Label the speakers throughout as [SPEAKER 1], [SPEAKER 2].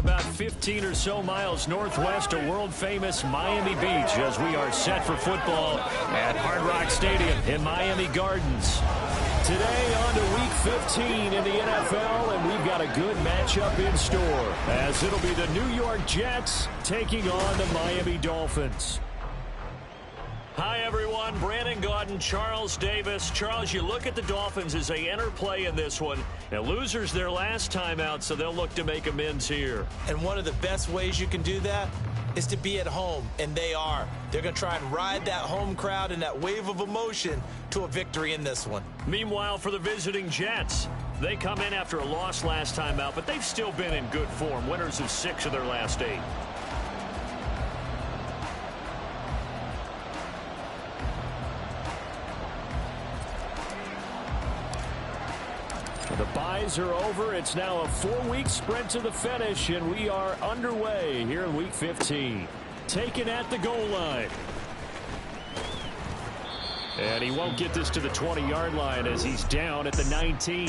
[SPEAKER 1] about 15 or so miles northwest of world-famous Miami Beach as we are set for football at Hard Rock Stadium in Miami Gardens. Today on to Week 15 in the NFL, and we've got a good matchup in store as it'll be the New York Jets taking on the Miami Dolphins. Hi, everyone. Brandon Gaudin, Charles Davis. Charles, you look at the Dolphins as they enter play in this one. Now, losers their last time out, so they'll look to make amends here.
[SPEAKER 2] And one of the best ways you can do that is to be at home, and they are. They're going to try and ride that home crowd and that wave of emotion to a victory in this one.
[SPEAKER 1] Meanwhile, for the visiting Jets, they come in after a loss last time out, but they've still been in good form, winners of 6 of their last 8. The byes are over. It's now a 4-week sprint to the finish, and we are underway here in Week 15. Taken at the goal line. And he won't get this to the 20-yard line as he's down at the 19.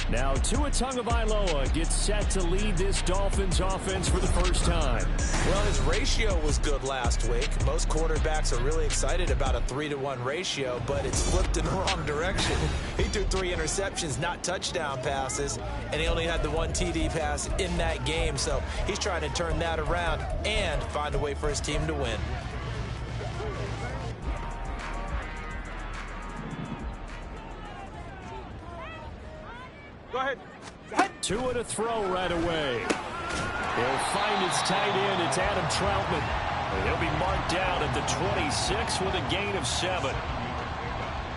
[SPEAKER 1] Now Tua Tagovailoa gets set to lead this Dolphins offense for the first time.
[SPEAKER 2] Well, his ratio was good last week. Most quarterbacks are really excited about a 3-to-1 ratio, but it's flipped in the wrong direction. He threw 3 interceptions, not touchdown passes, and he only had the 1 TD pass in that game. So he's trying to turn that around and find a way for his team to win.
[SPEAKER 3] Go ahead.
[SPEAKER 1] Tua to throw right away. He'll find his tight end. It's Adam Troutman. And he'll be marked down at the 26 with a gain of 7.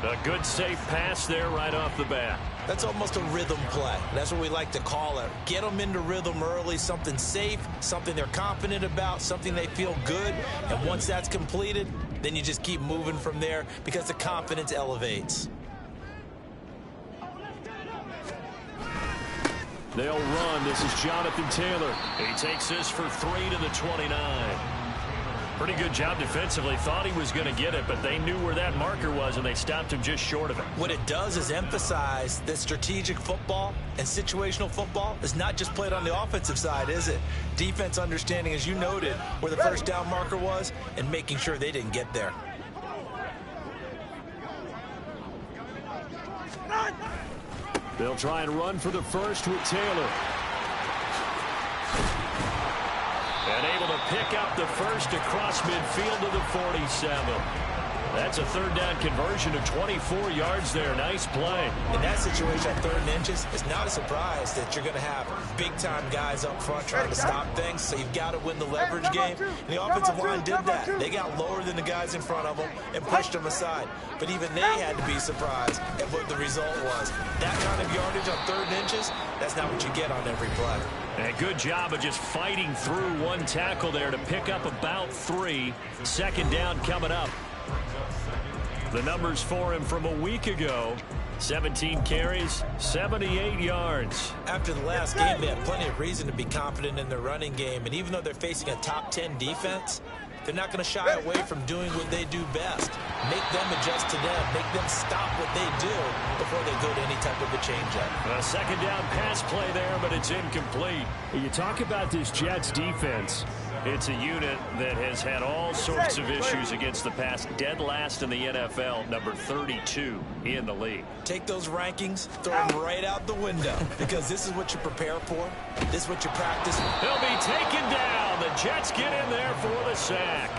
[SPEAKER 1] A good, safe pass there right off the bat.
[SPEAKER 2] That's almost a rhythm play. That's what we like to call it. Get them into rhythm early, something safe, something they're confident about, something they feel good. And once that's completed, then you just keep moving from there because the confidence elevates.
[SPEAKER 1] They'll run. This is Jonathan Taylor. He takes this for 3 to the 29. Pretty good job defensively. Thought he was going to get it, but they knew where that marker was, and they stopped him just short of it.
[SPEAKER 2] What it does is emphasize that strategic football and situational football is not just played on the offensive side, is it? Defense understanding, as you noted, where the first down marker was and making sure they didn't get there.
[SPEAKER 1] They'll try and run for the first with Taylor. And able to pick up the first across midfield to the 47. That's a third down conversion of 24 yards there. Nice play.
[SPEAKER 2] In that situation, at 3rd and inches, it's not a surprise that you're going to have big-time guys up front trying to stop things, so you've got to win the leverage game. And the offensive line did that. They got lower than the guys in front of them and pushed them aside. But even they had to be surprised at what the result was. That kind of yardage on 3rd and inches, that's not what you get on every play.
[SPEAKER 1] And a good job of just fighting through one tackle there to pick up about 3. 2nd down coming up. The numbers for him from a week ago: 17 carries, 78 yards.
[SPEAKER 2] After the last game, they had plenty of reason to be confident in their running game. And even though they're facing a top 10 defense, they're not going to shy away from doing what they do best. Make them adjust to them. Make them stop what they do before they go to any type of a change-up.
[SPEAKER 1] A 2nd down pass play there, but it's incomplete. You talk about this Jets defense. It's a unit that has had all sorts of issues against the pass. Dead last in the NFL, number 32 in the league.
[SPEAKER 2] Take those rankings, throw them right out the window, because this is what you prepare for. This is what you practice.
[SPEAKER 1] They'll be taken down. The Jets get in there for the sack.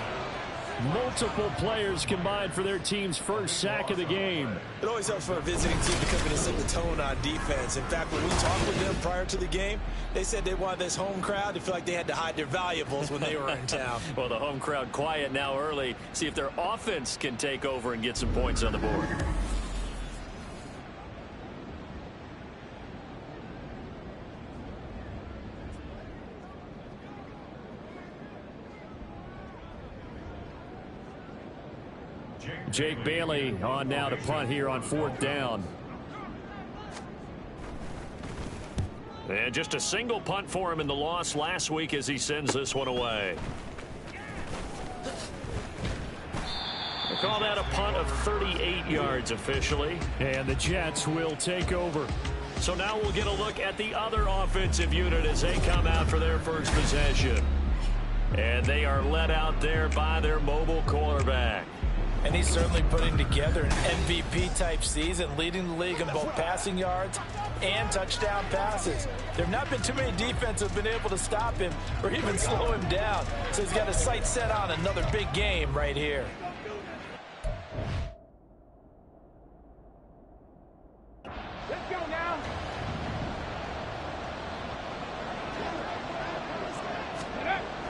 [SPEAKER 1] Multiple players combined for their team's first sack of the game.
[SPEAKER 2] It always helps for a visiting team to come in and set the tone on defense. In fact, when we talked with them prior to the game, they said they wanted this home crowd to feel like they had to hide their valuables when they were in town.
[SPEAKER 1] Well, the home crowd quiet now early. See if their offense can take over and get some points on the board. Jake Bailey on now to punt here on 4th down. And just a single punt for him in the loss last week as he sends this one away. We'll call that a punt of 38 yards officially. And the Jets will take over. So now we'll get a look at the other offensive unit as they come out for their first possession. And they are led out there by their mobile quarterback.
[SPEAKER 2] And he's certainly putting together an MVP-type season, leading the league in both passing yards and touchdown passes. There have not been too many defenses that have been able to stop him or even slow him down. So he's got his sights set on another big game right here.
[SPEAKER 3] Let's go now.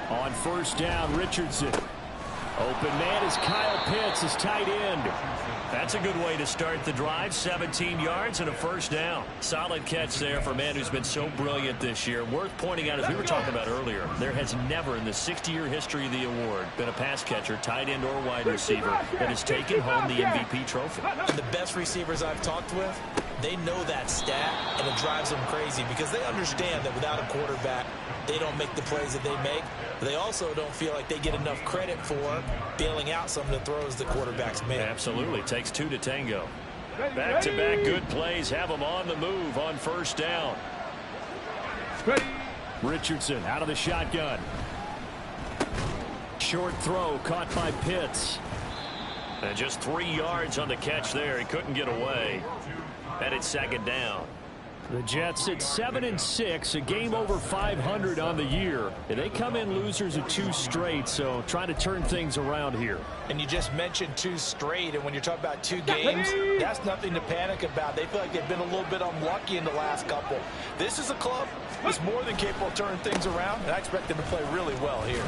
[SPEAKER 1] On first down, Richardson. Open man is Kyle Pitts, his tight end. That's a good way to start the drive. 17 yards and a first down. Solid catch there for a man who's been so brilliant this year. Worth pointing out, as we were talking about earlier, there has never in the 60-year history of the award been a pass catcher, tight end or wide receiver that has taken home the MVP trophy.
[SPEAKER 2] And the best receivers I've talked with, they know that stat, and it drives them crazy because they understand that without a quarterback, they don't make the plays that they make. But they also don't feel like they get enough credit for bailing out some of the throws the quarterbacks make.
[SPEAKER 1] Absolutely. Takes two to tango. Back-to-back good plays have them on the move on first down. Richardson out of the shotgun. Short throw caught by Pitts. And just 3 yards on the catch there. He couldn't get away. And it's second down. The Jets at 7-6, a game over 500 on the year. And they come in losers of 2 straight, so trying to turn things around here.
[SPEAKER 2] And you just mentioned 2 straight, and when you're talking about 2 games, that's nothing to panic about. They feel like they've been a little bit unlucky in the last couple. This is a club that's more than capable of turning things around, and I expect them to play really well here.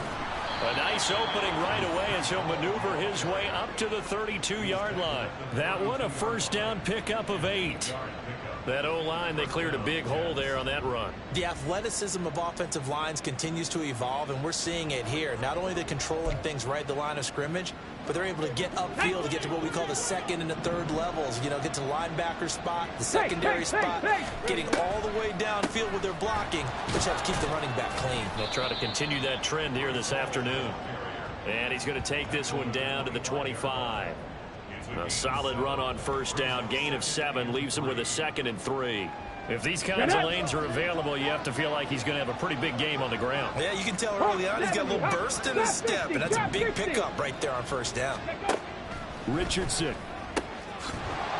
[SPEAKER 1] A nice opening right away as he'll maneuver his way up to the 32-yard line. That one a first down pickup of 8. That O-line, they cleared a big hole there on that run.
[SPEAKER 2] The athleticism of offensive lines continues to evolve, and we're seeing it here. Not only are they controlling things right at the line of scrimmage, but they're able to get upfield to get to what we call the second and the third levels. You know, get to the linebacker spot, the secondary spot, getting all the way downfield with their blocking, which helps keep the running back clean.
[SPEAKER 1] They'll try to continue that trend here this afternoon. And he's going to take this one down to the 25. A solid run on first down. Gain of 7 leaves him with a 2nd and 3. If these kinds of lanes are available, you have to feel like he's going to have a pretty big game on the ground.
[SPEAKER 2] Yeah, you can tell early on he's got a little burst in his step, and that's a big pickup right there on first down.
[SPEAKER 1] Richardson.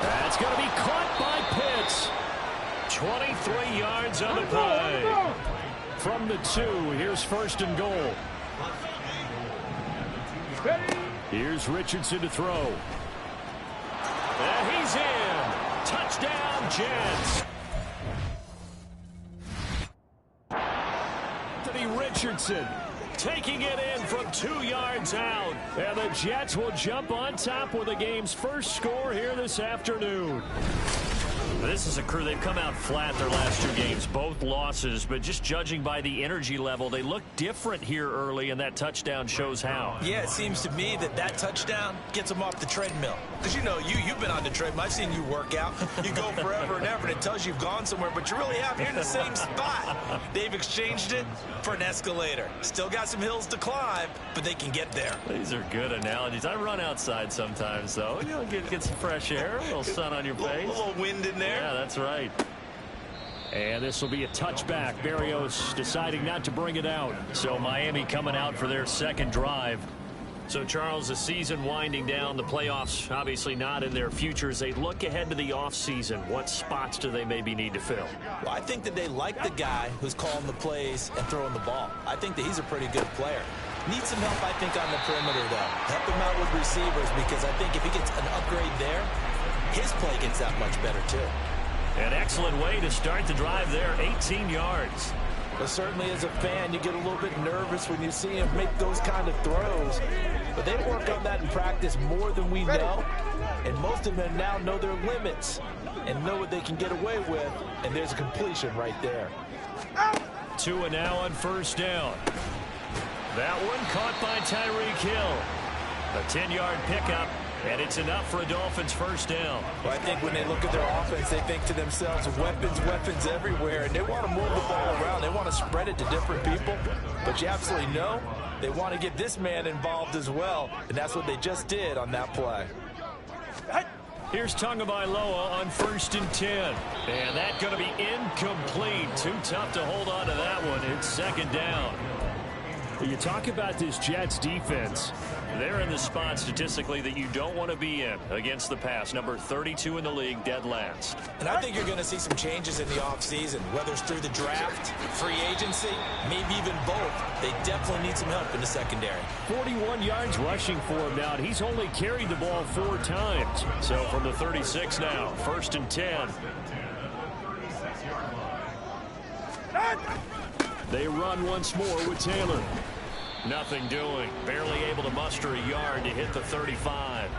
[SPEAKER 1] That's going to be caught by Pitts. 23 yards on the play. From the 2, here's first and goal. Here's Richardson to throw. And he's in. Touchdown, Jets. Anthony Richardson taking it in from 2 yards out. And the Jets will jump on top with the game's first score here this afternoon. This is a crew. They've come out flat their last 2 games, both losses, but just judging by the energy level, they look different here early, and that touchdown shows how.
[SPEAKER 2] Yeah, it seems to me that touchdown gets them off the treadmill. Because, you know, you've been on the treadmill. I've seen you work out. You go forever and ever, and it tells you you've gone somewhere, but you really have. You're in the same spot. They've exchanged it for an escalator. Still got some hills to climb, but they can get there.
[SPEAKER 1] These are good analogies. I run outside sometimes, though. You know, get some fresh air, a little sun on your face.
[SPEAKER 2] A little wind in there.
[SPEAKER 1] Yeah, that's right. And this will be a touchback. Berrios deciding not to bring it out. So Miami coming out for their second drive. So, Charles, the season winding down, the playoffs obviously not in their future. As they look ahead to the offseason, what spots do they maybe need to fill?
[SPEAKER 2] Well, I think that they like the guy who's calling the plays and throwing the ball. I think that he's a pretty good player. Needs some help, I think, on the perimeter, though. Help him out with receivers, because I think if he gets an upgrade there, his play gets that much better, too.
[SPEAKER 1] An excellent way to start the drive there, 18 yards.
[SPEAKER 2] But certainly as a fan, you get a little bit nervous when you see him make those kind of throws. But they work on that in practice more than we know. And most of them now know their limits and know what they can get away with. And there's a completion right there.
[SPEAKER 1] 2 and now on first down. That one caught by Tyreek Hill. A 10-yard pickup. And it's enough for a Dolphins first down.
[SPEAKER 2] Well, I think when they look at their offense, they think to themselves, weapons everywhere. And they want to move the ball around. They want to spread it to different people. But you absolutely know they want to get this man involved as well. And that's what they just did on that play.
[SPEAKER 1] Here's Tagovailoa on 1st and 10. And that's going to be incomplete. Too tough to hold on to that one. It's 2nd down. You talk about this Jets defense. They're in the spot statistically that you don't want to be in against the pass. Number 32 in the league, dead last.
[SPEAKER 2] And I think you're going to see some changes in the offseason, whether it's through the draft, free agency, maybe even both. They definitely need some help in the secondary.
[SPEAKER 1] 41 yards rushing for him now, and he's only carried the ball 4 times. So from the 36 now, 1st and 10. They run once more with Taylor. Nothing doing. Barely able to muster a yard to hit the 35.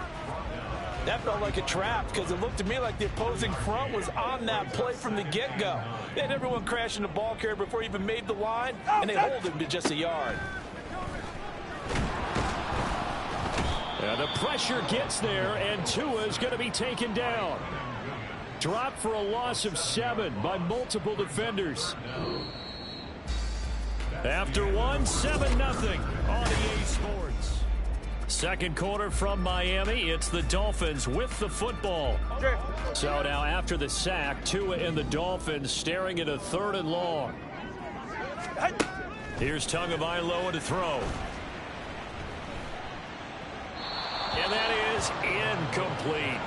[SPEAKER 2] That felt like a trap because it looked to me like the opposing front was on that play from the get-go. They had everyone crashing the ball carrier before he even made the line, and they hold him to just a yard.
[SPEAKER 1] The pressure gets there, and Tua is going to be taken down. Dropped for a loss of 7 by multiple defenders. After 1, 7-0 on EA Sports. Second quarter from Miami. It's the Dolphins with the football. So now after the sack, Tua and the Dolphins staring at a 3rd and long. Here's Tagovailoa to throw. And that is incomplete.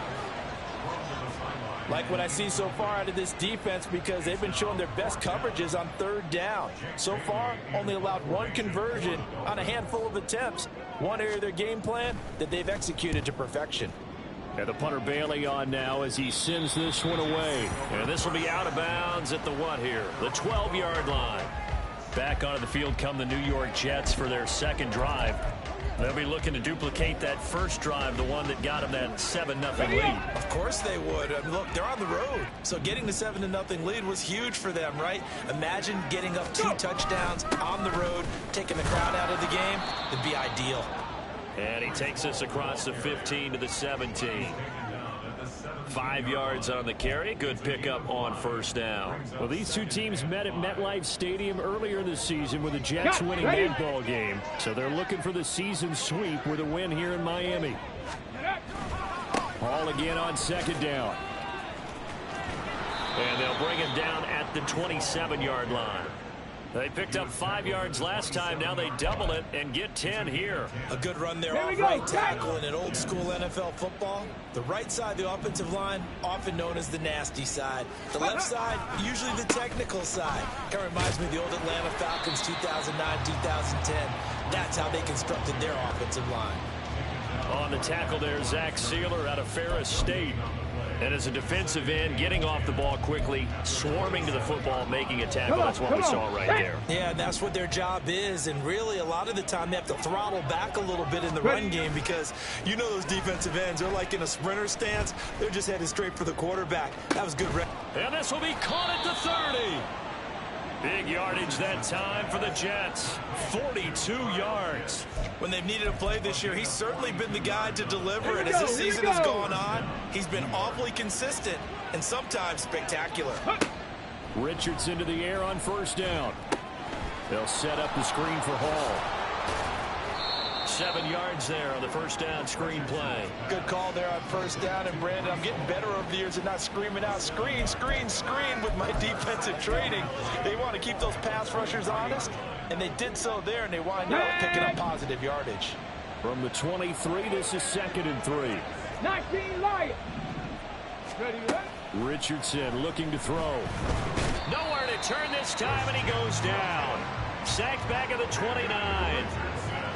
[SPEAKER 2] Like what I see so far out of this defense because they've been showing their best coverages on 3rd down. So far, only allowed 1 conversion on a handful of attempts. One area of their game plan that they've executed to perfection.
[SPEAKER 1] And the punter Bailey on now as he sends this one away. And this will be out of bounds at the what here? The 12-yard line. Back onto the field come the New York Jets for their 2nd drive. They'll be looking to duplicate that first drive, the one that got them that 7-0 lead.
[SPEAKER 2] Of course they would. I mean, look, they're on the road. So getting the 7-0 lead was huge for them, right? Imagine getting up 2 touchdowns on the road, taking the crowd out of the game. It'd be ideal.
[SPEAKER 1] And he takes us across the 15 to the 17. 5 yards on the carry. Good pickup on 1st down. Well, these two teams met at MetLife Stadium earlier this season with the Jets winning that ball game. So they're looking for the season sweep with a win here in Miami. Hall again on 2nd down. And they'll bring him down at the 27-yard line. They picked up 5 yards last time. Now they double it and get 10 here.
[SPEAKER 2] A good run there off right tackle in an old school NFL football. The right side of the offensive line, often known as the nasty side. The left side, usually the technical side. Kind of reminds me of the old Atlanta Falcons 2009-2010. That's how they constructed their offensive line.
[SPEAKER 1] On the tackle there, Zach Sealer out of Ferris State. And as a defensive end, getting off the ball quickly, swarming to the football, making a tackle. That's what we saw right there.
[SPEAKER 2] Yeah, and that's what their job is. And really, a lot of the time, they have to throttle back a little bit in the run game because you know those defensive ends, they're like in a sprinter stance. They're just headed straight for the quarterback. That was good.
[SPEAKER 1] And this will be caught at the 30. Big yardage that time for the Jets. 42 yards.
[SPEAKER 2] When they've needed a play this year, he's certainly been the guy to deliver. And as this season has gone on, he's been awfully consistent and sometimes spectacular.
[SPEAKER 1] Richardson to the air on 1st down. They'll set up the screen for Hall. 7 yards there on the 1st down screen play.
[SPEAKER 2] Good call there on 1st down. And Brandon, I'm getting better over the years and not screaming out screen, screen, screen with my defensive training. They want to keep those pass rushers honest, and they did so there, and they wind up picking up positive yardage.
[SPEAKER 1] From the 23, this is 2nd and 3.
[SPEAKER 3] 19 Lions. Ready?
[SPEAKER 1] Richardson looking to throw. Nowhere to turn this time, and he goes down. Sacked back at the 29.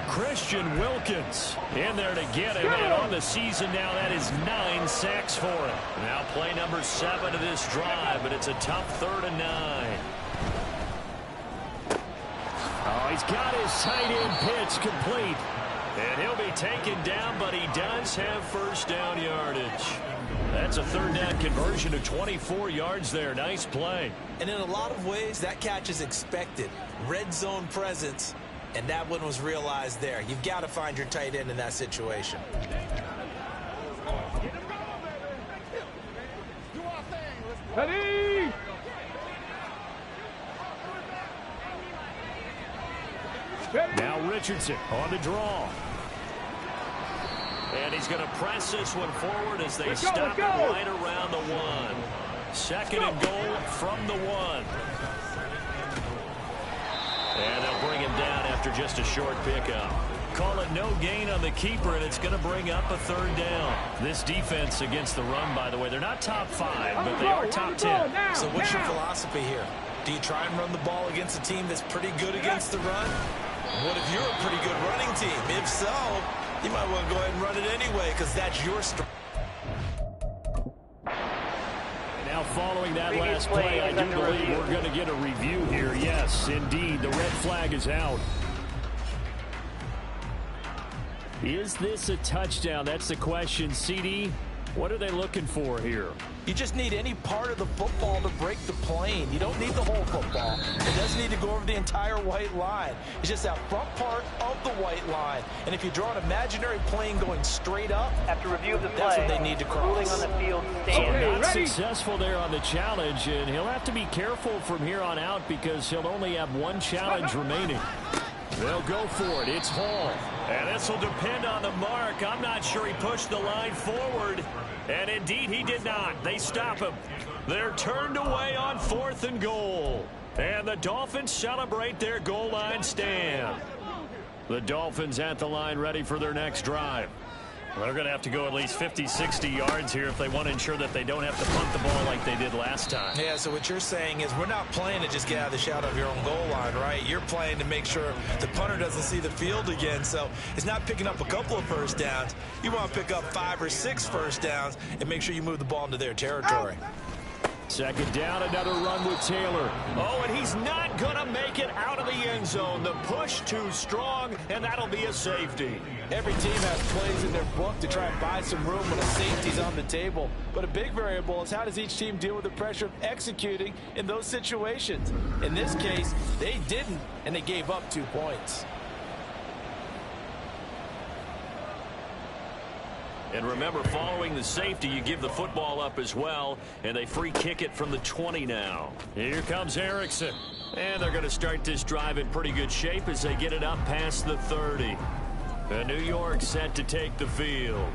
[SPEAKER 1] Christian Wilkins in there to get him, and on the season now, that is 9 sacks for him. Now play number 7 of this drive, but it's a tough 3rd and 9. Oh, he's got his tight end pitch complete. And he'll be taken down, but he does have 1st down yardage. That's a 3rd down conversion of 24 yards there. Nice play.
[SPEAKER 2] And in a lot of ways, that catch is expected. Red zone presence. And that one was realized there. You've got to find your tight end in that situation.
[SPEAKER 3] Ready?
[SPEAKER 1] Now Richardson on the draw. And he's going to press this one forward as they stop it right around the 1. Second and goal from the 1. And they'll bring him down after just a short pickup. Call it no gain on the keeper, and it's going to bring up a 3rd down. This defense against the run, by the way, they're not top 5, but they are top 10.
[SPEAKER 2] So what's your philosophy here? Do you try and run the ball against a team that's pretty good against the run? What if you're a pretty good running team? If so, you might want to go ahead and run it anyway because that's your strength.
[SPEAKER 1] Now following that last play, I do believe we're going to get a review here. Yes, indeed, the red flag is out. Is this a touchdown? That's the question. CD, what are they looking for here?
[SPEAKER 2] You just need any part of the football to break the plane. You don't need the whole football. It doesn't need to go over the entire white line. It's just that front part of the white line. And if you draw an imaginary plane going straight up,
[SPEAKER 4] after review of the play,
[SPEAKER 2] that's what they need to cross.
[SPEAKER 4] Ruling on the field
[SPEAKER 1] So not successful there on the challenge, and he'll have to be careful from here on out because he'll only have 1 challenge remaining. They'll go for it. It's Hall. And this will depend on the mark. I'm not sure he pushed the line forward. And indeed, he did not. They stop him. They're turned away on 4th and goal. And the Dolphins celebrate their goal line stand. The Dolphins at the line ready for their next drive. They're going to have to go at least 50, 60 yards here if they want to ensure that they don't have to punt the ball like they did last time.
[SPEAKER 2] Yeah, so what you're saying is we're not playing to just get out of the shadow of your own goal line, right? You're playing to make sure the punter doesn't see the field again. So it's not picking up a couple of first downs. You want to pick up 5 or 6 first downs and make sure you move the ball into their territory.
[SPEAKER 1] Second down, another run with Taylor. Oh, and he's not going to make it out of the end zone. The push too strong, and that'll be a safety.
[SPEAKER 2] Every team has plays in their book to try and buy some room when a safety's on the table. But a big variable is how does each team deal with the pressure of executing in those situations. In this case, they didn't, and they gave up 2 points.
[SPEAKER 1] And remember, following the safety, you give the football up as well, and they free kick it from the 20 now. Here comes Erickson. And they're going to start this drive in pretty good shape as they get it up past the 30. The New York set to take the field.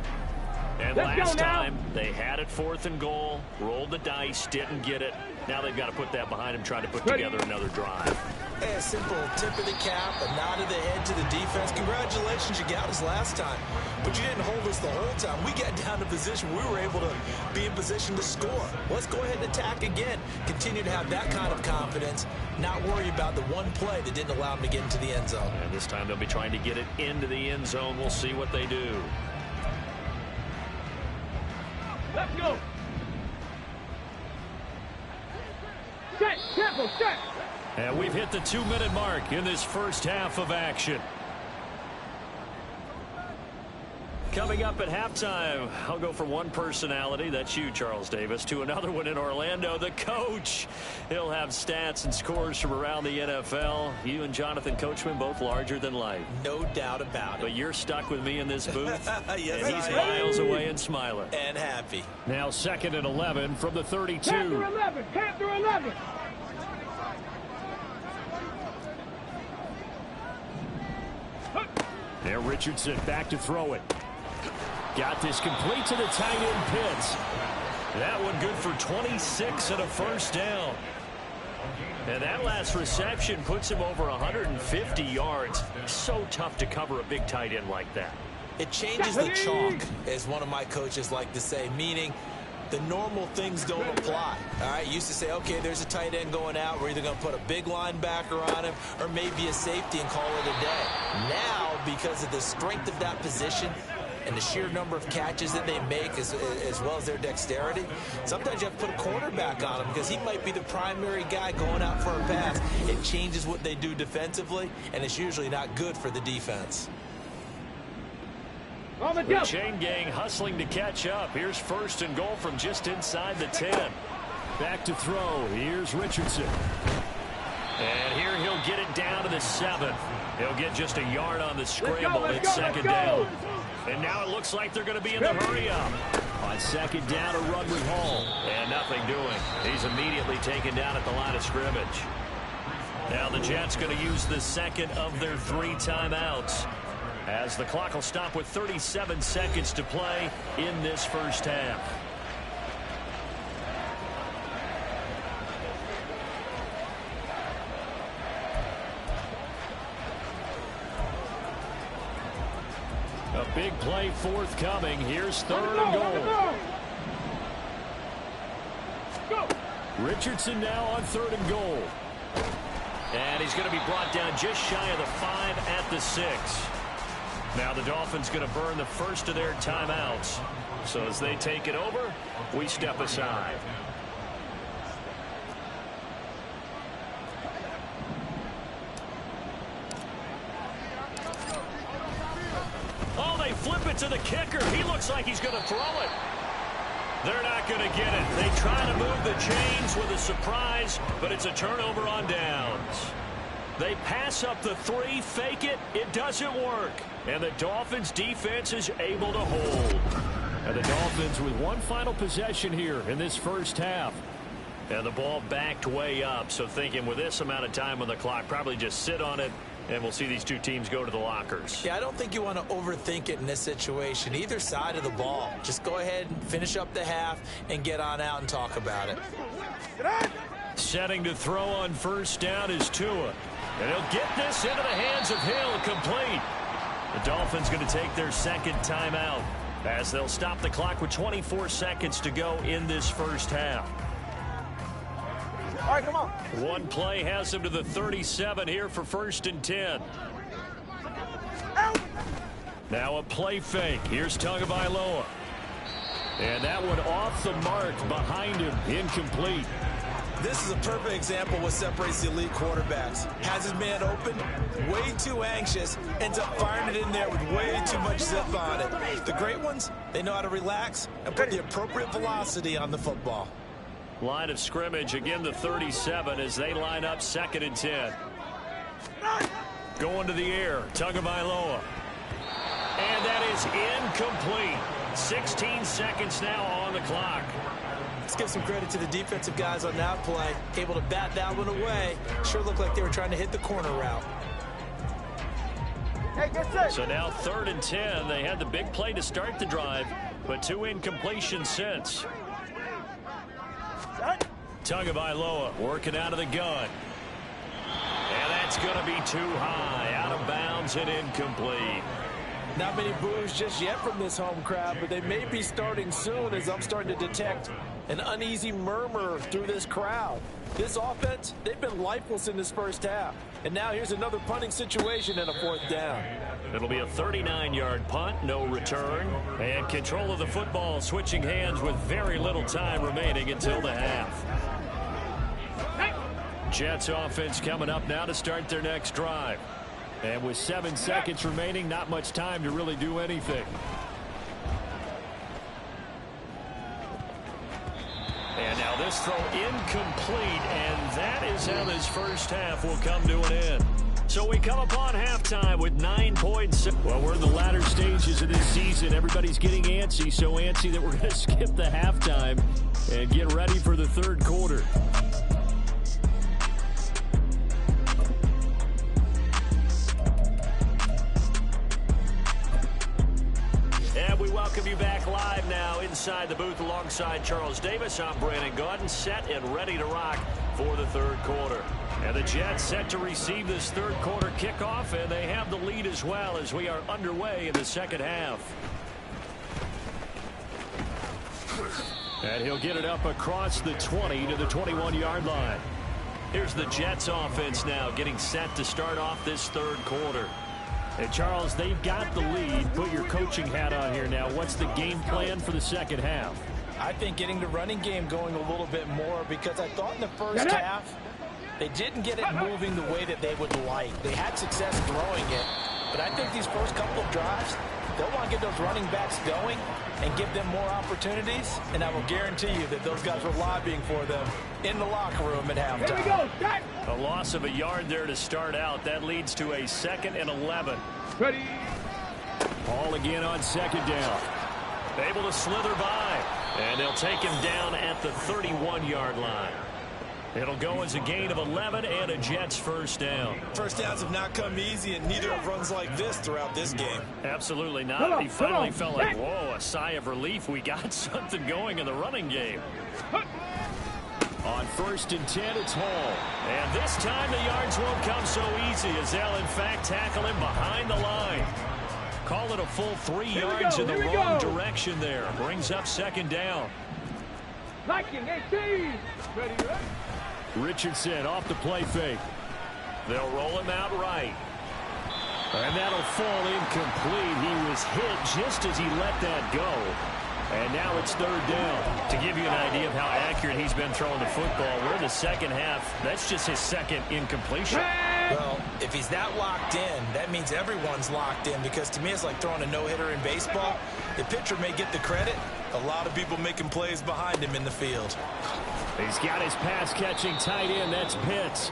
[SPEAKER 1] And last time, they had it 4th and goal, rolled the dice, didn't get it. Now they've got to put that behind them, trying to put together another drive.
[SPEAKER 2] Hey, a simple tip of the cap, a nod of the head to the defense. Congratulations, you got us last time. But you didn't hold us the whole time. We got down to position. We were able to be in position to score. Let's go ahead and attack again. Continue to have that kind of confidence. Not worry about the one play that didn't allow them to get into the end zone.
[SPEAKER 1] And this time they'll be trying to get it into the end zone. We'll see what they do.
[SPEAKER 3] Let's go. Set, tempo, set.
[SPEAKER 1] And we've hit the 2-minute mark in this first half of action. Coming up at halftime, I'll go from one personality, that's you, Charles Davis, to another one in Orlando, the coach. He'll have stats and scores from around the NFL. You and Jonathan Coachman, both larger than life.
[SPEAKER 2] No doubt about it.
[SPEAKER 1] But you're stuck with me in this booth,
[SPEAKER 2] yes,
[SPEAKER 1] and he's miles away and smiling.
[SPEAKER 2] And happy.
[SPEAKER 1] Now 2nd and 11 from the 32.
[SPEAKER 3] Panther 11, Panther 11.
[SPEAKER 1] There, Richardson back to throw it. Got this complete to the tight end Pitts. That one good for 26 and a first down. And that last reception puts him over 150 yards. So tough to cover a big tight end like that.
[SPEAKER 2] It changes the chalk, as one of my coaches like to say, meaning the normal things don't apply. All right, used to say, okay, there's a tight end going out. We're either going to put a big linebacker on him or maybe a safety and call it a day. Now, because of the strength of that position and the sheer number of catches that they make as well as their dexterity, sometimes you have to put a cornerback on him because he might be the primary guy going out for a pass. It changes what they do defensively, and it's usually not good for the defense.
[SPEAKER 1] The chain gang hustling to catch up. Here's 1st and goal from just inside the 10. Back to throw. Here's Richardson. And here he'll get it down to the 7. He'll get just a yard on the scramble. It's 2nd down. And now it looks like they're going to be in the hurry-up. On 2nd down, a run with Hall. And nothing doing. He's immediately taken down at the line of scrimmage. Now the Jets going to use the 2nd of their 3 timeouts. as the clock will stop with 37 seconds to play in this first half. A big play forthcoming. Here's third and goal. Richardson now on third and goal. And he's going to be brought down just shy of the 5 at the 6. Now the Dolphins going to burn the first of their timeouts. So as they take it over, we step aside. Oh, they flip it to the kicker. He looks like he's going to throw it. They're not going to get it. They try to move the chains with a surprise, but it's a turnover on downs. They pass up the 3, fake it. It doesn't work. And the Dolphins defense is able to hold. And the Dolphins with one final possession here in this first half. And the ball backed way up. So thinking with this amount of time on the clock, probably just sit on it. And we'll see these two teams go to the lockers.
[SPEAKER 2] Yeah, I don't think you want to overthink it in this situation. Either side of the ball. Just go ahead and finish up the half and get on out and talk about it.
[SPEAKER 1] Setting to throw on first down is Tua. And he'll get this into the hands of Hill, complete. The Dolphins going to take their second timeout as they'll stop the clock with 24 seconds to go in this first half.
[SPEAKER 3] All right, come on.
[SPEAKER 1] One play has them to the 37 here for 1st and 10. Now a play fake. Here's Tagovailoa. And that one off the mark behind him. Incomplete.
[SPEAKER 2] This is a perfect example of what separates the elite quarterbacks. Has his man open, way too anxious, ends up firing it in there with way too much zip on it. The great ones, they know how to relax and put the appropriate velocity on the football.
[SPEAKER 1] Line of scrimmage, again the 37 as they line up 2nd and 10. Going to the air, Tagovailoa. And that is incomplete. 16 seconds now on the clock.
[SPEAKER 2] Let's give some credit to the defensive guys on that play. Able to bat that one away. Sure looked like they were trying to hit the corner route.
[SPEAKER 3] Hey, get set.
[SPEAKER 1] So now 3rd and 10. They had the big play to start the drive, but 2 incompletions since. Tagovailoa working out of the gun. And that's going to be too high. Out of bounds and incomplete.
[SPEAKER 2] Not many boos just yet from this home crowd, but they may be starting soon as I'm starting to detect an uneasy murmur through this crowd. This offense, they've been lifeless in this first half. And now here's another punting situation and a 4th down.
[SPEAKER 1] It'll be a 39-yard punt, no return. And control of the football switching hands with very little time remaining until the half. Jets offense coming up now to start their next drive. And with 7 seconds remaining, not much time to really do anything. And now this throw incomplete, and that is how this first half will come to an end. So we come upon halftime with 9 points. Well, we're in the latter stages of this season. Everybody's getting antsy, so antsy that we're going to skip the halftime and get ready for the third quarter. And we welcome you back live now inside the booth alongside Charles Davis. I'm Brandon Gaudin, set and ready to rock for the third quarter. And the Jets set to receive this third quarter kickoff, and they have the lead as well as we are underway in the second half. And he'll get it up across the 20 to the 21-yard line. Here's the Jets offense now getting set to start off this third quarter. And Charles, they've got the lead. Put your coaching hat on here now. What's the game plan for the second half?
[SPEAKER 2] I think getting the running game going a little bit more, because I thought in the first half they didn't get it moving the way that they would like. They had success throwing it, but I think these first couple of drives, they'll want to get those running backs going and give them more opportunities, and I will guarantee you that those guys were lobbying for them in the locker room at halftime.
[SPEAKER 3] Here we go, Jack.
[SPEAKER 1] A loss of a yard there to start out. That leads to a 2nd and 11.
[SPEAKER 3] Ready.
[SPEAKER 1] Ball again on 2nd down. Able to slither by, and they'll take him down at the 31-yard line. It'll go as a gain of 11 and a Jets first down.
[SPEAKER 2] First downs have not come easy, and neither have runs like this throughout this game.
[SPEAKER 1] Absolutely not. He finally felt like, whoa, a sigh of relief. We got something going in the running game. On 1st and 10, it's Hall. And this time the yards won't come so easy as they'll, in fact, tackle him behind the line. Call it a full 3 yards in the wrong direction there. Brings up 2nd down.
[SPEAKER 3] 18. Ready.
[SPEAKER 1] Richardson off the play fake. They'll roll him out right. And that'll fall incomplete. He was hit just as he let that go. And now it's 3rd down. To give you an idea of how accurate he's been throwing the football, we're in the second half. That's just his 2nd incompletion.
[SPEAKER 2] Well, if he's that locked in, that means everyone's locked in, because to me it's like throwing a no-hitter in baseball. The pitcher may get the credit. A lot of people making plays behind him in the field.
[SPEAKER 1] He's got his pass-catching tight end. That's Pitts.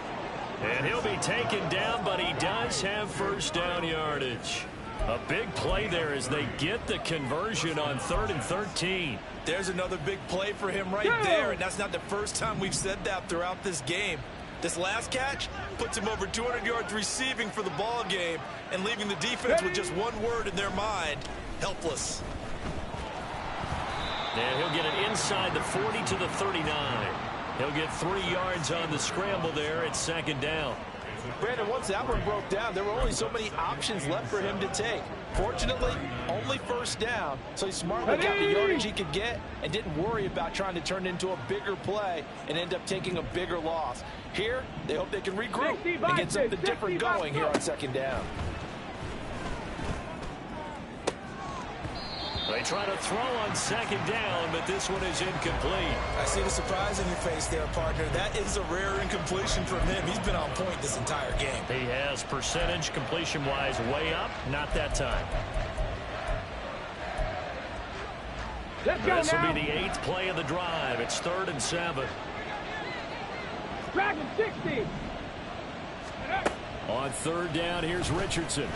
[SPEAKER 1] And he'll be taken down, but he does have first down yardage. A big play there as they get the conversion on 3rd and 13.
[SPEAKER 2] There's another big play for him right there, and that's not the first time we've said that throughout this game. This last catch puts him over 200 yards receiving for the ball game and leaving the defense with just one word in their mind: helpless.
[SPEAKER 1] And he'll get it inside the 40 to the 39. He'll get 3 yards on the scramble there at 2nd down.
[SPEAKER 2] Brandon, once that one broke down, there were only so many options left for him to take. Fortunately, only first down, so he smartly got the yardage he could get and didn't worry about trying to turn it into a bigger play and end up taking a bigger loss. Here, they hope they can regroup and get something different going here on 2nd down.
[SPEAKER 1] They try to throw on 2nd down, but this one is incomplete.
[SPEAKER 2] I see the surprise in your face there, partner. That is a rare incompletion from him. He's been on point this entire game.
[SPEAKER 1] He has percentage completion-wise way up. Not that time. This will be the 8th play of the drive. It's 3rd and 7.
[SPEAKER 3] Dragon 60.
[SPEAKER 1] On 3rd down, here's Richardson.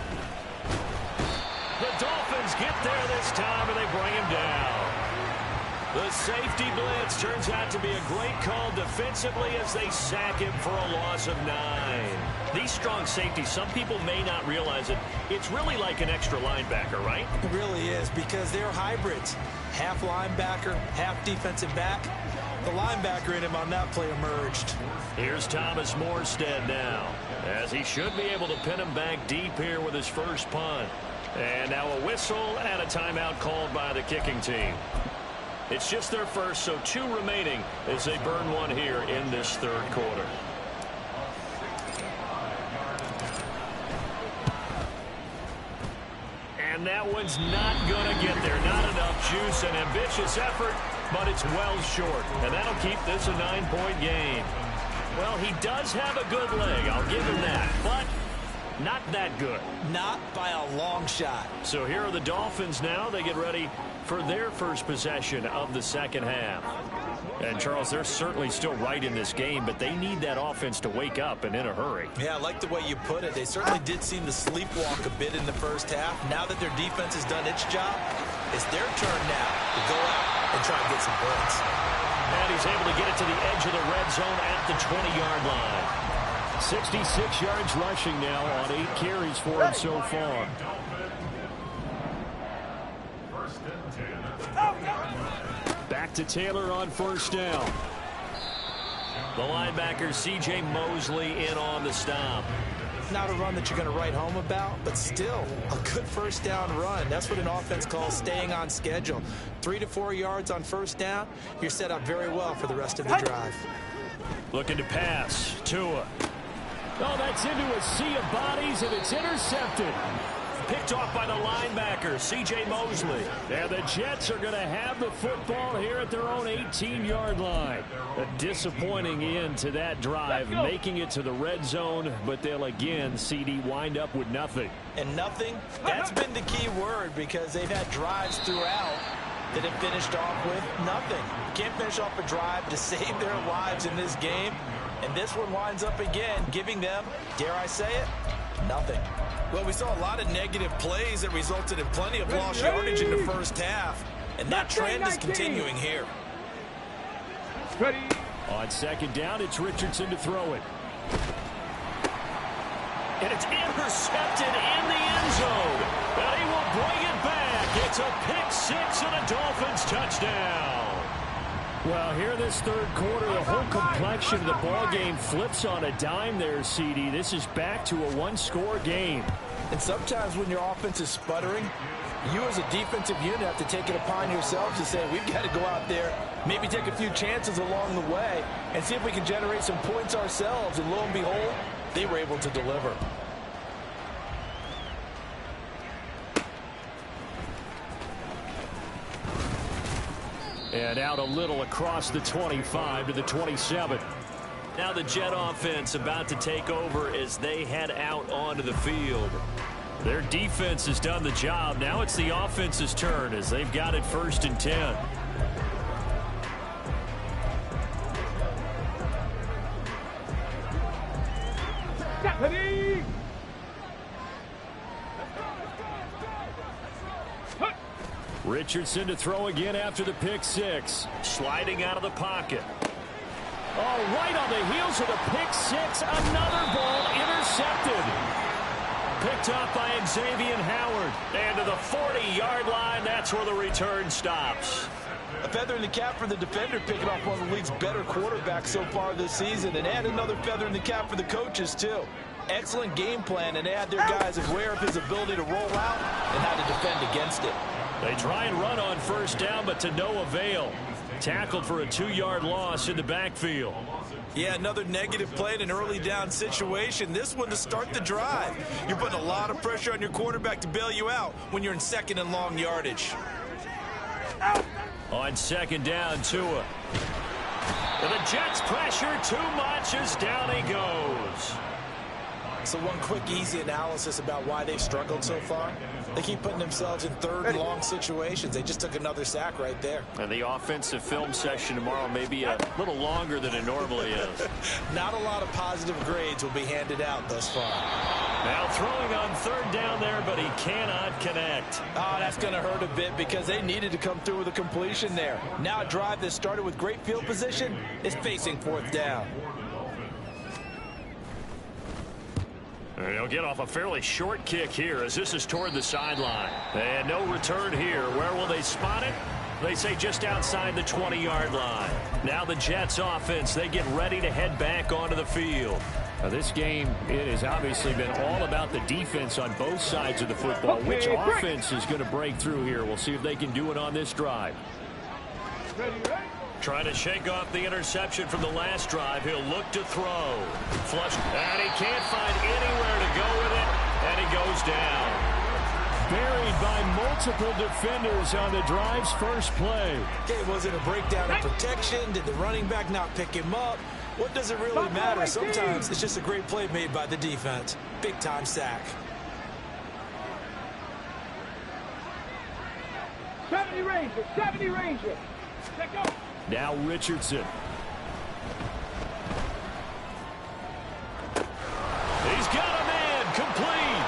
[SPEAKER 1] The Dolphins get there this time, and they bring him down. The safety blitz turns out to be a great call defensively as they sack him for a loss of 9. These strong safeties, some people may not realize it. It's really like an extra linebacker, right?
[SPEAKER 2] It really is, because they're hybrids. Half linebacker, half defensive back. The linebacker in him on that play emerged.
[SPEAKER 1] Here's Thomas Morstead now, as he should be able to pin him back deep here with his first punt. And now a whistle and a timeout called by the kicking team. It's just their first, so 2 remaining as they burn one here in this 3rd quarter. And that one's not going to get there. Not enough juice. An ambitious effort, but it's well short. And that'll keep this a 9-point game. Well, he does have a good leg. I'll give him that. But not that good.
[SPEAKER 2] Not by a long shot.
[SPEAKER 1] So here are the Dolphins now. They get ready for their first possession of the 2nd half. And, Charles, they're certainly still right in this game, but they need that offense to wake up and in a hurry.
[SPEAKER 2] Yeah, I like the way you put it. They certainly did seem to sleepwalk a bit in the first half. Now that their defense has done its job, it's their turn now to go out and try to get some points.
[SPEAKER 1] And he's able to get it to the edge of the red zone at the 20-yard line. 66 yards rushing now on 8 carries for him so far. Back to Taylor on 1st down. The linebacker C.J. Mosley in on the stop.
[SPEAKER 2] Not a run that you're going to write home about, but still a good first down run. That's what an offense calls staying on schedule. 3 to 4 yards on 1st down. You're set up very well for the rest of the drive.
[SPEAKER 1] Looking to pass. Tua. Oh, that's into a sea of bodies, and it's intercepted. Picked off by the linebacker, C.J. Mosley. And the Jets are going to have the football here at their own 18-yard line. A disappointing end to that drive, making it to the red zone, but they'll again, CD, wind up with nothing.
[SPEAKER 2] And nothing, that's been the key word, because they've had drives throughout that have finished off with nothing. You can't finish off a drive to save their lives in this game. And this one winds up again, giving them, dare I say it, nothing. Well, we saw a lot of negative plays that resulted in plenty of lost yardage in the first half. And that trend is continuing here.
[SPEAKER 3] Ready.
[SPEAKER 1] On second down, it's Richardson to throw it. And it's intercepted in the end zone. And he will bring it back. It's a pick six and a Dolphins touchdown. Well, here this third quarter, the whole complexion of the ball game flips on a dime there, CD. This is back to a one-score game.
[SPEAKER 2] And sometimes when your offense is sputtering, you as a defensive unit have to take it upon yourselves to say, we've got to go out there, maybe take a few chances along the way, and see if we can generate some points ourselves. And lo and behold, they were able to deliver.
[SPEAKER 1] And out a little across the 25 to the 27.
[SPEAKER 4] Now the Jet offense about to take over as they head out onto the field.
[SPEAKER 1] Their defense has done the job. Now it's the offense's turn as they've got it 1st and 10. Richardson to throw again after the pick six.
[SPEAKER 4] Sliding out of the pocket.
[SPEAKER 1] Oh, right on the heels of the pick six. Another ball intercepted. Picked up by Xavier Howard. And to the 40-yard line, that's where the return stops.
[SPEAKER 2] A feather in the cap for the defender, picking off one of the league's better quarterbacks so far this season. And add another feather in the cap for the coaches, too. Excellent game plan, and they had their guys aware of his ability to roll out and how to defend against it.
[SPEAKER 1] They try and run on 1st down, but to no avail. Tackled for a 2-yard loss in the backfield.
[SPEAKER 2] Yeah, another negative play in an early down situation. This one to start the drive. You're putting a lot of pressure on your quarterback to bail you out when you're in 2nd and long yardage.
[SPEAKER 1] On 2nd down, Tua. And the Jets pressure too much as down he goes.
[SPEAKER 2] So one quick, easy analysis about why they've struggled so far. They keep putting themselves in 3rd and long situations. They just took another sack right there.
[SPEAKER 1] And the offensive film session tomorrow may be a little longer than it normally is.
[SPEAKER 2] Not a lot of positive grades will be handed out thus far.
[SPEAKER 1] Now throwing on 3rd down there, but he cannot connect.
[SPEAKER 2] Oh, that's going to hurt a bit because they needed to come through with a completion there. Now a drive that started with great field position is facing 4th down.
[SPEAKER 1] And he'll get off a fairly short kick here as this is toward the sideline. And no return here. Where will they spot it? They say just outside the 20-yard line. Now the Jets offense, they get ready to head back onto the field. Now this game, it has obviously been all about the defense on both sides of the football. Which offense is going to break through here? We'll see if they can do it on this drive. Trying to shake off the interception from the last drive. He'll look to throw. Flush. And he can't find anywhere to go with it. And he goes down. Buried by multiple defenders on the drive's first play.
[SPEAKER 2] Okay, was it a breakdown in protection? Did the running back not pick him up? What does it really matter? Sometimes it's just a great play made by the defense. Big-time sack.
[SPEAKER 3] 70 Ranger, 70 Ranger. Let go.
[SPEAKER 1] Now Richardson. He's got a man complete.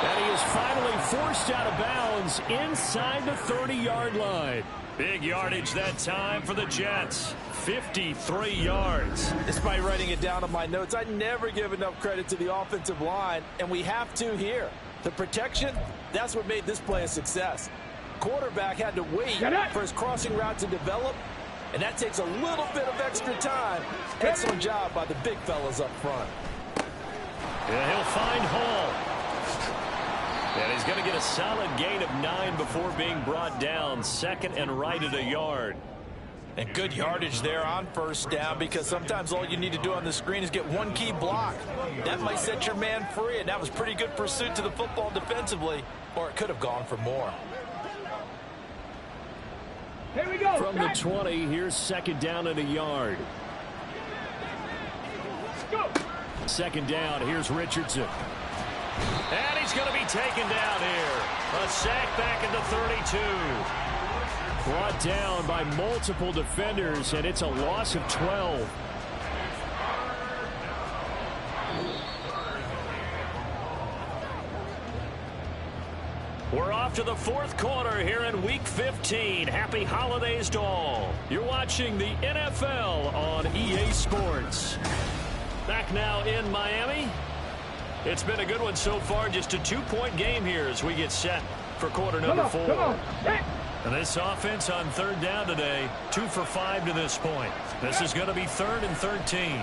[SPEAKER 1] And he is finally forced out of bounds inside the 30-yard line. Big yardage that time for the Jets. 53 yards.
[SPEAKER 2] Despite writing it down on my notes, I never give enough credit to the offensive line, and we have to here. The protection, that's what made this play a success. Quarterback had to wait for his crossing route to develop, and that takes a little bit of extra time. Excellent job by the big fellas up front.
[SPEAKER 1] Yeah, he'll find Hall. And he's going to get a solid gain of 9 before being brought down. 2nd and right at a yard.
[SPEAKER 2] And good yardage there on 1st down, because sometimes all you need to do on the screen is get one key block. That might set your man free, and that was pretty good pursuit to the football defensively, or it could have gone for more.
[SPEAKER 3] Here we go.
[SPEAKER 1] From the 20, here's 2nd down and a yard.
[SPEAKER 3] Go.
[SPEAKER 1] 2nd down, here's Richardson. And he's going to be taken down here. A sack back at the 32. Brought down by multiple defenders, and it's a loss of 12. We're off to the 4th quarter here in Week 15. Happy holidays to all. You're watching the NFL on ESPN. Sports.
[SPEAKER 4] Back now in Miami. It's been a good one so far. Just a 2-point game here as we get set for quarter number 4.
[SPEAKER 1] And this offense on third down today, 2 for 5 to this point. This is going to be 3rd and 13.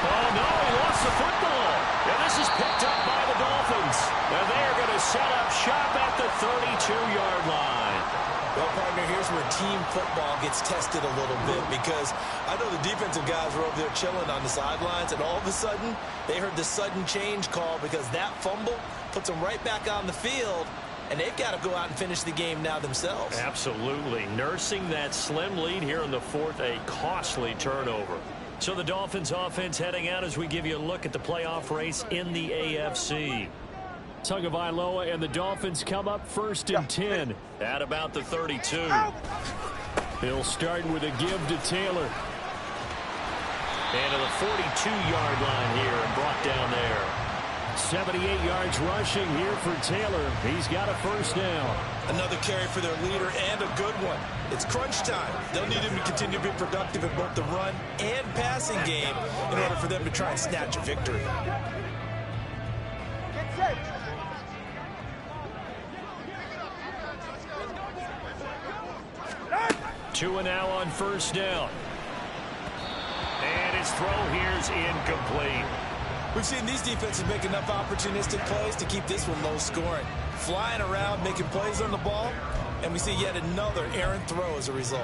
[SPEAKER 1] Oh, no, he lost the football. And this is picked up by the Dolphins. And they are going to set up shop at the 32-yard line.
[SPEAKER 2] Well, partner, here's where team football gets tested a little bit because I know the defensive guys were over there chilling on the sidelines, and all of a sudden, they heard the sudden change call because that fumble puts them right back on the field, and they've got to go out and finish the game now themselves.
[SPEAKER 4] Absolutely. Nursing that slim lead here in the 4th, a costly turnover.
[SPEAKER 1] So the Dolphins offense heading out as we give you a look at the playoff race in the AFC. Tagovailoa and the Dolphins come up 1st and 10 at about the 32. He'll start with a give to Taylor.
[SPEAKER 4] And to the 42-yard line here and brought down there.
[SPEAKER 1] 78 yards rushing here for Taylor. He's got a first down.
[SPEAKER 2] Another carry for their leader and a good one. It's crunch time. They'll need him to continue to be productive in both the run and passing game in order for them to try and snatch a victory.
[SPEAKER 3] Get set.
[SPEAKER 1] Tua now on first down. And his throw here's incomplete.
[SPEAKER 2] We've seen these defenses make enough opportunistic plays to keep this one low scoring. Flying around, making plays on the ball, and we see yet another errant throw as a result.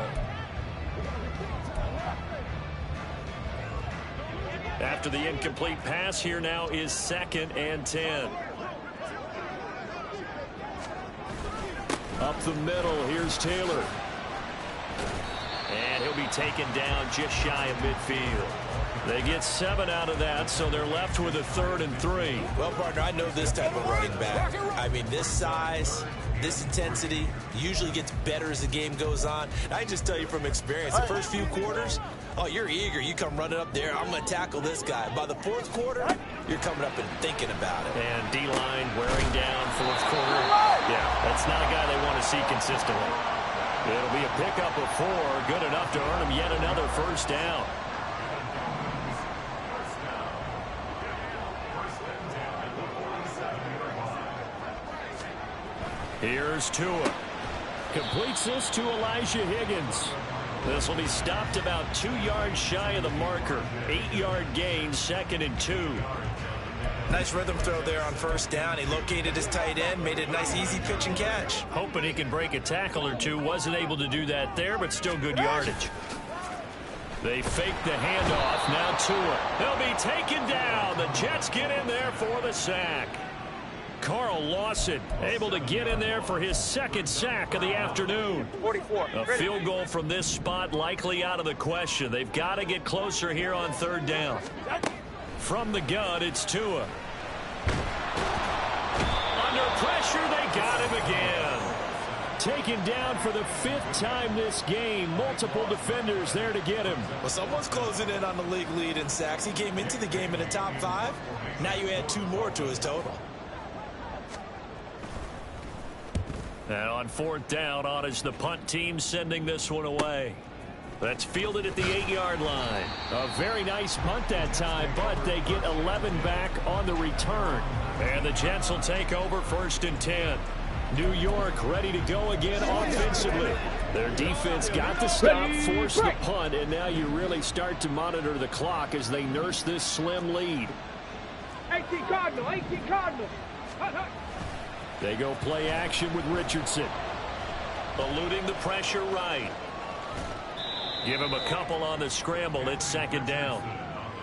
[SPEAKER 1] After the incomplete pass, here now is 2nd and 10. Up the middle, here's Taylor.
[SPEAKER 4] And he'll be taken down just shy of midfield.
[SPEAKER 1] They get 7 out of that, so they're left with a 3rd and 3.
[SPEAKER 2] Well, partner, I know this type of running back. I mean, this size, this intensity usually gets better as the game goes on. I can just tell you from experience, the first few quarters, oh, you're eager. You come running up there, I'm going to tackle this guy. By the 4th quarter, you're coming up and thinking about it.
[SPEAKER 4] And D-line wearing down 4th quarter. Yeah, that's not a guy they want to see consistently.
[SPEAKER 1] It'll be a pickup of 4, good enough to earn him yet another first down. Here's Tua. Completes this to Elijah Higgins. This will be stopped about 2 yards shy of the marker. 8-yard gain, 2nd and 2.
[SPEAKER 2] Nice rhythm throw there on first down. He located his tight end, made it a nice easy pitch and catch.
[SPEAKER 1] Hoping he can break a tackle or two. Wasn't able to do that there, but still good yardage. They fake the handoff. Now Tua. He'll be taken down. The Jets get in there for the sack. Carl Lawson able to get in there for his 2nd sack of the afternoon.
[SPEAKER 3] 44.
[SPEAKER 1] A field goal from this spot likely out of the question. They've got to get closer here on 3rd down. From the gun, it's Tua. Under pressure, they got him again. Taken down for the 5th time this game. Multiple defenders there to get him.
[SPEAKER 2] Well, someone's closing in on the league lead in sacks. He came into the game in the top 5. Now you add 2 more to his total.
[SPEAKER 1] And on 4th down, on is the punt team sending this one away. That's fielded at the 8-yard line. A very nice punt that time, but they get 11 back on the return. And the Jets will take over 1st and 10. New York ready to go again offensively. Their defense got the stop, forced the punt, and now you really start to monitor the clock as they nurse this slim lead.
[SPEAKER 3] 18 Cardinal, 18 Cardinal.
[SPEAKER 1] They go play action with Richardson.
[SPEAKER 4] Eluding the pressure right.
[SPEAKER 1] Give him a couple on the scramble. It's 2nd down.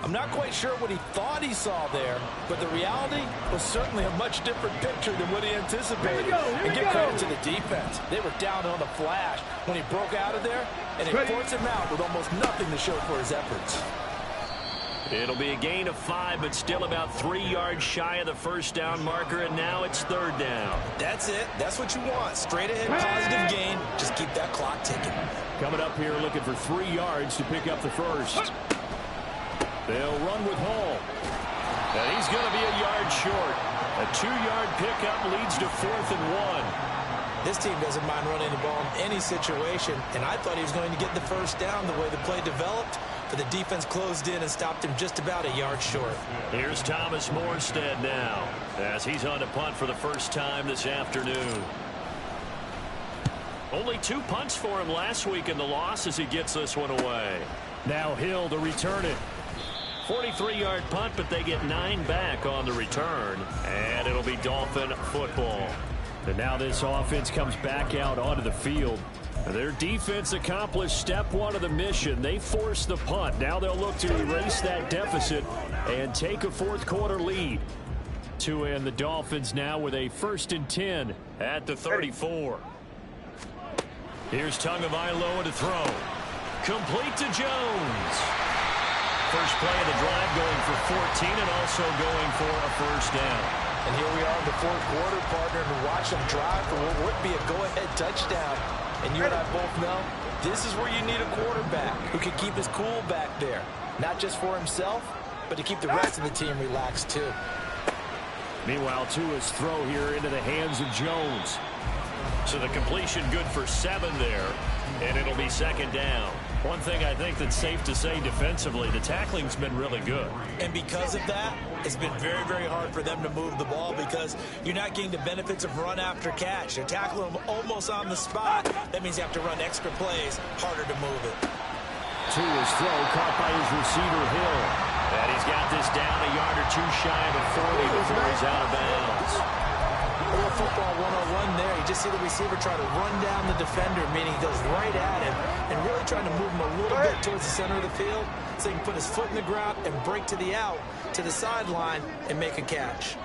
[SPEAKER 2] I'm not quite sure what he thought he saw there, but the reality was certainly a much different picture than what he anticipated. And give credit to the defense. They were down on the flash when he broke out of there, and it forced him out with almost nothing to show for his efforts.
[SPEAKER 4] It'll be a gain of 5, but still about 3 yards shy of the first down marker, and now it's 3rd down.
[SPEAKER 2] That's it. That's what you want. Straight ahead, positive gain. Just keep that clock ticking.
[SPEAKER 1] Coming up here looking for 3 yards to pick up the first. They'll run with Hall. And he's going to be a yard short. A 2-yard pickup leads to 4th and 1.
[SPEAKER 2] This team doesn't mind running the ball in any situation, and I thought he was going to get the first down the way the play developed, but the defense closed in and stopped him just about a yard short.
[SPEAKER 4] Here's Thomas Morstead now as he's on to punt for the first time this afternoon. Only 2 punts for him last week in the loss as he gets this one away. Now Hill to return it. 43-yard punt, but they get 9 back on the return, and it'll be Dolphin football. And now this offense comes back out onto the field. Their defense accomplished step 1 of the mission. They forced the punt. Now they'll look to erase that deficit and take a fourth-quarter lead. Tua and the Dolphins now with a 1st and 10 at the 34. Here's Tagovailoa to throw. Complete to Jones. First play of the drive going for 14 and also going for a first down.
[SPEAKER 2] And here we are in the fourth quarter, partner, to watch them drive for what would be a go-ahead touchdown. And you and I both know this is where you need a quarterback who can keep his cool back there. Not just for himself, but to keep the rest of the team relaxed too.
[SPEAKER 4] Meanwhile, Tua's throw here into the hands of Jones. So the completion good for 7 there, and it'll be second down. One thing I think that's safe to say defensively, the tackling's been really good.
[SPEAKER 2] And because of that, it's been very, very hard for them to move the ball because you're not getting the benefits of run after catch. They're tackling them almost on the spot. That means you have to run extra plays, harder to move it.
[SPEAKER 4] Tua's throw caught by his receiver, Hill. And he's got this down a yard or 2 shy of a 40 before he's out of bounds.
[SPEAKER 2] A little football 101 there. You just see the receiver try to run down the defender, meaning he goes right at him and really trying to move him a little bit towards the center of the field so he can put his foot in the ground and break to the out, to the sideline, and make a catch.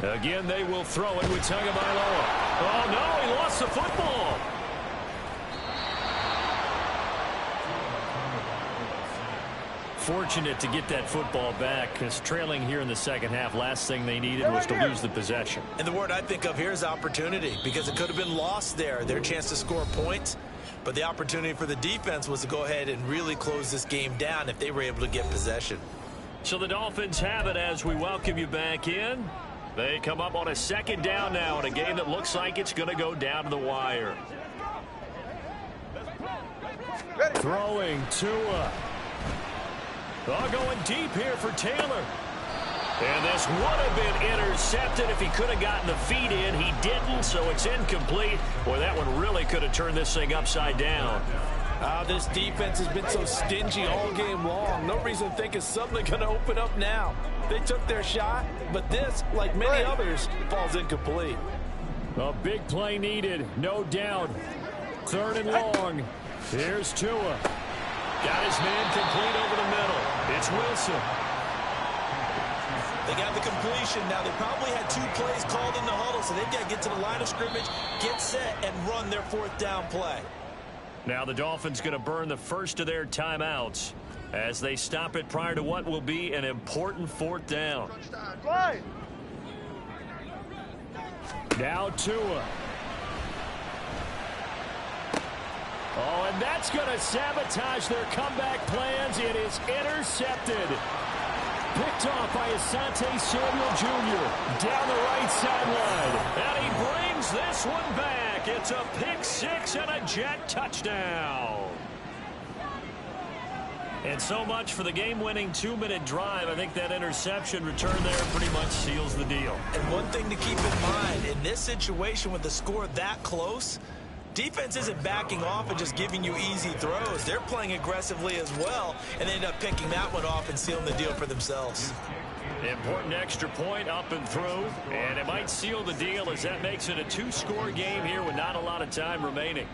[SPEAKER 4] Again, they will throw it with Tagovailoa. Oh, no, he lost the football. Fortunate to get that football back because trailing here in the second half, last thing they needed was to lose the possession.
[SPEAKER 2] And the word I think of here is opportunity because it could have been lost there, their chance to score points. But the opportunity for the defense was to go ahead and really close this game down if they were able to get possession.
[SPEAKER 4] So the Dolphins have it as we welcome you back in. They come up on a second down now in a game that looks like it's going to go down to the wire. Throwing Tua. Going deep here for Taylor. And this would have been intercepted if he could have gotten the feet in. He didn't, so it's incomplete. Boy, that one really could have turned this thing upside down.
[SPEAKER 2] This defense has been so stingy all game long. No reason to think it's suddenly going to open up now. They took their shot, but this, like many others, falls incomplete.
[SPEAKER 4] A big play needed, no doubt. 3rd and long. Here's Tua. Got his man complete over the middle. It's Wilson.
[SPEAKER 2] They got the completion. Now, they probably had 2 plays called in the huddle, so they've got to get to the line of scrimmage, get set, and run their 4th down play.
[SPEAKER 4] Now the Dolphins going to burn the first of their timeouts as they stop it prior to what will be an important 4th down. Now Tua. Oh, and that's going to sabotage their comeback plans. It is intercepted. Picked off by Asante Samuel Jr. down the right sideline. And he brings this one back. It's a pick 6 and a Jet touchdown. And so much for the game-winning 2-minute drive. I think that interception return there pretty much seals the deal.
[SPEAKER 2] And one thing to keep in mind, in this situation with the score that close, defense isn't backing off and just giving you easy throws. They're playing aggressively as well, and they end up picking that one off and sealing the deal for themselves.
[SPEAKER 4] Important extra point up and through, and it might seal the deal as that makes it a 2-score game here with not a lot of time remaining.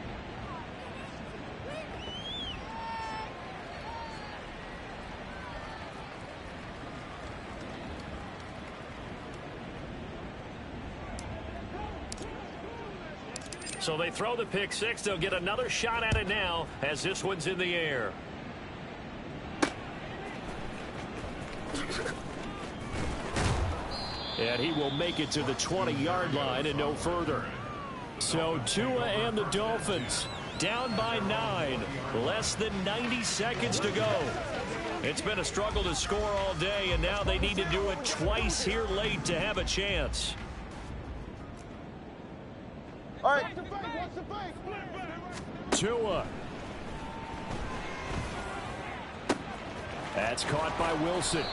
[SPEAKER 4] So they throw the pick 6. They'll get another shot at it now as this one's in the air. And he will make it to the 20-yard line and no further. So Tua and the Dolphins down by 9. Less than 90 seconds to go. It's been a struggle to score all day, and now they need to do it twice here late to have a chance.
[SPEAKER 3] All right.
[SPEAKER 1] Tua. That's caught by Wilson.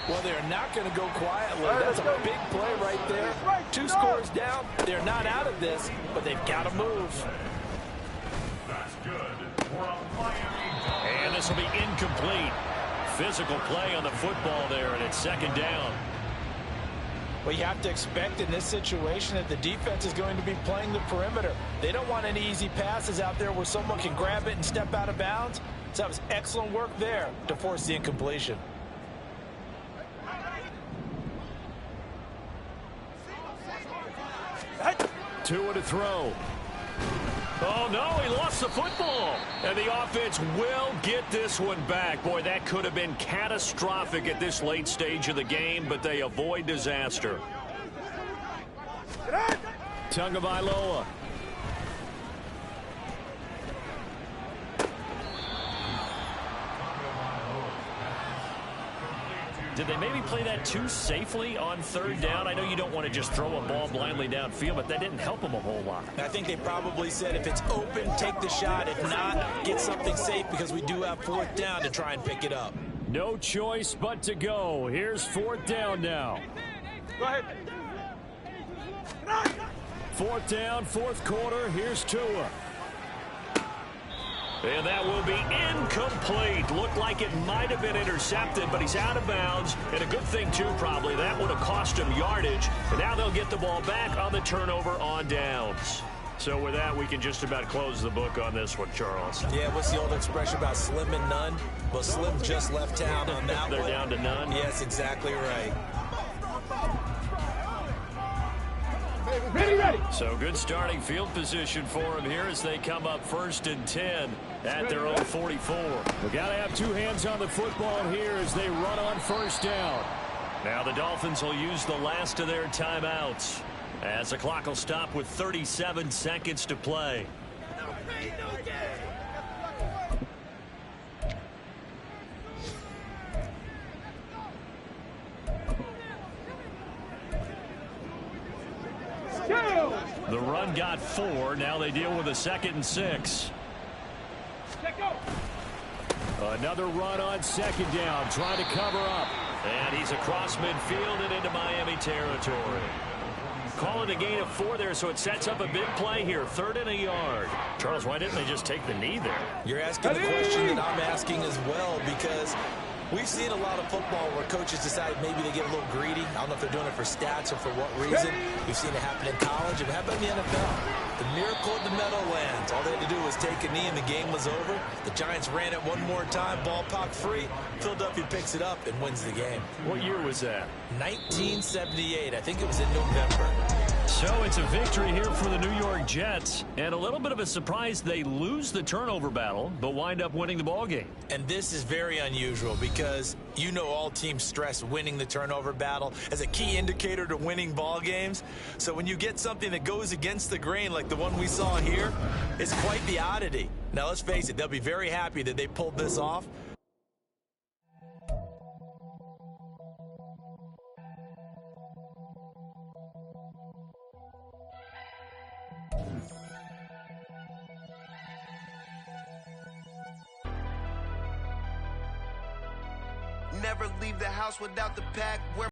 [SPEAKER 2] Well, they're not going to go quietly. That's a big play right there. 2 scores down. They're not out of this, but they've got to move.
[SPEAKER 1] And this will be incomplete. Physical play on the football there, and it's 2nd down.
[SPEAKER 2] Well, you have to expect in this situation that the defense is going to be playing the perimeter. They don't want any easy passes out there where someone can grab it and step out of bounds. So that was excellent work there to force the incompletion.
[SPEAKER 1] Tua to throw. Oh, no, he lost the football. And the offense will get this one back. Boy, that could have been catastrophic at this late stage of the game, but they avoid disaster. Tagovailoa. Did they maybe play that too safely on 3rd down? I know you don't want to just throw a ball blindly downfield, but that didn't help them a whole lot.
[SPEAKER 2] I think they probably said if it's open, take the shot. If not, get something safe because we do have 4th down to try and pick it up.
[SPEAKER 1] No choice but to go. Here's 4th down now.
[SPEAKER 3] Go ahead.
[SPEAKER 1] 4th down, 4th quarter. Here's Tua. And that will be incomplete. Looked like it might have been intercepted, but he's out of bounds. And a good thing, too, probably. That would have cost him yardage. And now they'll get the ball back on the turnover on downs. So with that, we can just about close the book on this one, Charles.
[SPEAKER 2] Yeah, what's the old expression about slim and none? Well, Slim just left town on that
[SPEAKER 1] They're
[SPEAKER 2] one.
[SPEAKER 1] down to none?
[SPEAKER 2] Yes, exactly right.
[SPEAKER 3] Ready.
[SPEAKER 1] So good starting field position for them here as they come up 1st and 10 at their own 44. We got to have 2 hands on the football here as they run on 1st down. Now the Dolphins will use the last of their timeouts as the clock will stop with 37 seconds to play. The run got 4. Now they deal with a 2nd and 6. Another run on 2nd down, trying to cover up. And he's across midfield and into Miami territory. Calling a gain of 4 there, so it sets up a big play here. 3rd and a yard. Charles, why didn't they just take the knee there?
[SPEAKER 2] You're asking the question that I'm asking as well, because we've seen a lot of football where coaches decide maybe they get a little greedy. I don't know if they're doing it for stats or for what reason. We've seen it happen in college. It happened in the NFL. The miracle of the Meadowlands. All they had to do was take a knee and the game was over. The Giants ran it one more time. Ball popped free. Philadelphia picks it up and wins the game.
[SPEAKER 1] What year was that?
[SPEAKER 2] 1978. I think it was in November.
[SPEAKER 1] So it's a victory here for the New York Jets. And a little bit of a surprise, they lose the turnover battle, but wind up winning the ballgame.
[SPEAKER 2] And this is very unusual because you know all teams stress winning the turnover battle as a key indicator to winning ball games. So when you get something that goes against the grain like the one we saw here, it's quite the oddity. Now let's face it, they'll be very happy that they pulled this off.
[SPEAKER 5] Never leave the house without the pack.